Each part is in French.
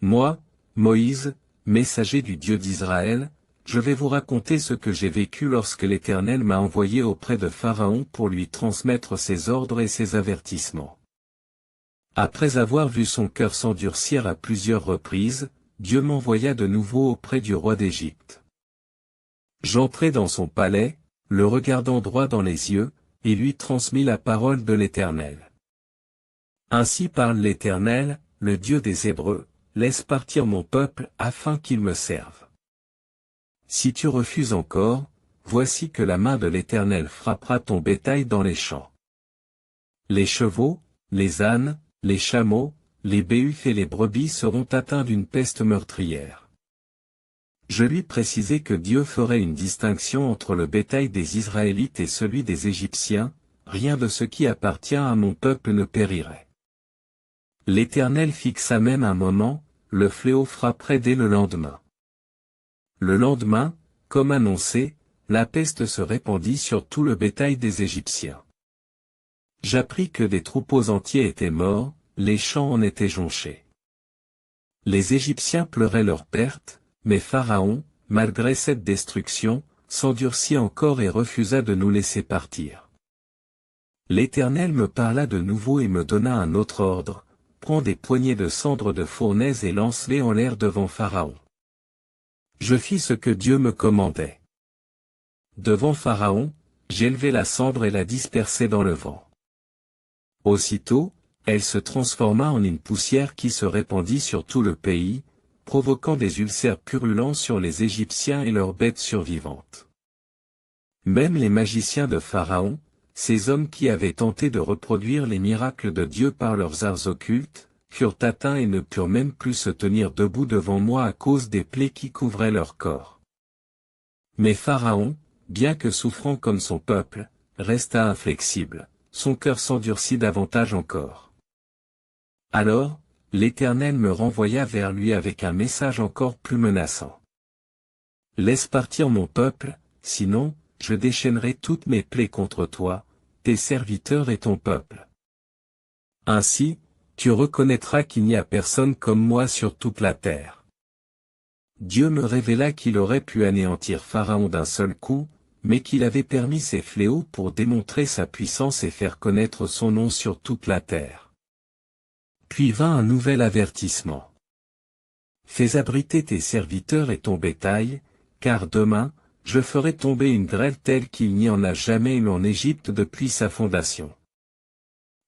Moi, Moïse, messager du Dieu d'Israël, je vais vous raconter ce que j'ai vécu lorsque l'Éternel m'a envoyé auprès de Pharaon pour lui transmettre ses ordres et ses avertissements. Après avoir vu son cœur s'endurcir à plusieurs reprises, Dieu m'envoya de nouveau auprès du roi d'Égypte. J'entrai dans son palais, le regardant droit dans les yeux, et lui transmis la parole de l'Éternel. Ainsi parle l'Éternel, le Dieu des Hébreux, laisse partir mon peuple afin qu'il me serve. Si tu refuses encore, voici que la main de l'Éternel frappera ton bétail dans les champs. Les chevaux, les ânes, les chameaux, les béhufs et les brebis seront atteints d'une peste meurtrière. Je lui précisai que Dieu ferait une distinction entre le bétail des Israélites et celui des Égyptiens, rien de ce qui appartient à mon peuple ne périrait. L'Éternel fixa même un moment, le fléau frapperait dès le lendemain. Le lendemain, comme annoncé, la peste se répandit sur tout le bétail des Égyptiens. J'appris que des troupeaux entiers étaient morts, les champs en étaient jonchés. Les Égyptiens pleuraient leur perte, mais Pharaon, malgré cette destruction, s'endurcit encore et refusa de nous laisser partir. L'Éternel me parla de nouveau et me donna un autre ordre, prends des poignées de cendres de fournaise et lance-les en l'air devant Pharaon. Je fis ce que Dieu me commandait. Devant Pharaon, j'élevai la cendre et la dispersai dans le vent. Aussitôt, elle se transforma en une poussière qui se répandit sur tout le pays, provoquant des ulcères purulents sur les Égyptiens et leurs bêtes survivantes. Même les magiciens de Pharaon, ces hommes qui avaient tenté de reproduire les miracles de Dieu par leurs arts occultes, furent atteints et ne purent même plus se tenir debout devant moi à cause des plaies qui couvraient leur corps. Mais Pharaon, bien que souffrant comme son peuple, resta inflexible, son cœur s'endurcit davantage encore. Alors, l'Éternel me renvoya vers lui avec un message encore plus menaçant. Laisse partir mon peuple, sinon, je déchaînerai toutes mes plaies contre toi, tes serviteurs et ton peuple. Ainsi, tu reconnaîtras qu'il n'y a personne comme moi sur toute la terre. Dieu me révéla qu'il aurait pu anéantir Pharaon d'un seul coup, mais qu'il avait permis ces fléaux pour démontrer sa puissance et faire connaître son nom sur toute la terre. Puis vint un nouvel avertissement. Fais abriter tes serviteurs et ton bétail, car demain, je ferai tomber une grêle telle qu'il n'y en a jamais eu en Égypte depuis sa fondation.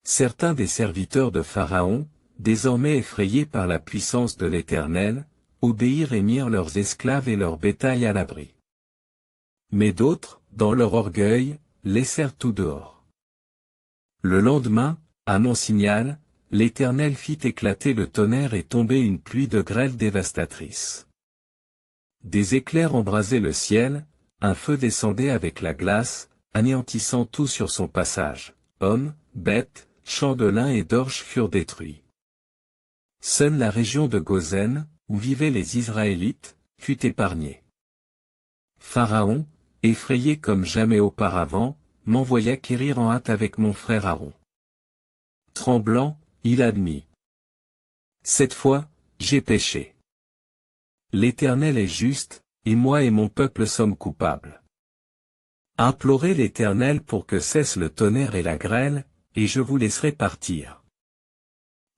Certains des serviteurs de Pharaon, désormais effrayés par la puissance de l'Éternel, obéirent et mirent leurs esclaves et leur bétail à l'abri. Mais d'autres, dans leur orgueil, laissèrent tout dehors. Le lendemain, à mon signal, l'Éternel fit éclater le tonnerre et tomber une pluie de grêle dévastatrice. Des éclairs embrasaient le ciel, un feu descendait avec la glace, anéantissant tout sur son passage. Hommes, bêtes, champs de lin et d'orge furent détruits. Seule la région de Gozen, où vivaient les Israélites, fut épargnée. Pharaon, effrayé comme jamais auparavant, m'envoya quérir en hâte avec mon frère Aaron. Tremblant, il admit. Cette fois, j'ai péché. L'Éternel est juste, et moi et mon peuple sommes coupables. Implorez l'Éternel pour que cesse le tonnerre et la grêle, et je vous laisserai partir.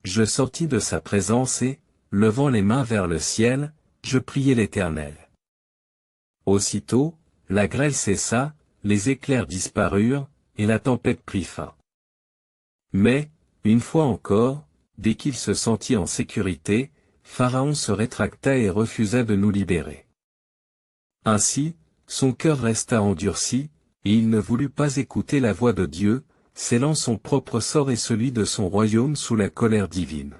Je sortis de sa présence et, levant les mains vers le ciel, je priai l'Éternel. Aussitôt, la grêle cessa, les éclairs disparurent, et la tempête prit fin. Mais, une fois encore, dès qu'il se sentit en sécurité, Pharaon se rétracta et refusa de nous libérer. Ainsi, son cœur resta endurci, et il ne voulut pas écouter la voix de Dieu, scellant son propre sort et celui de son royaume sous la colère divine.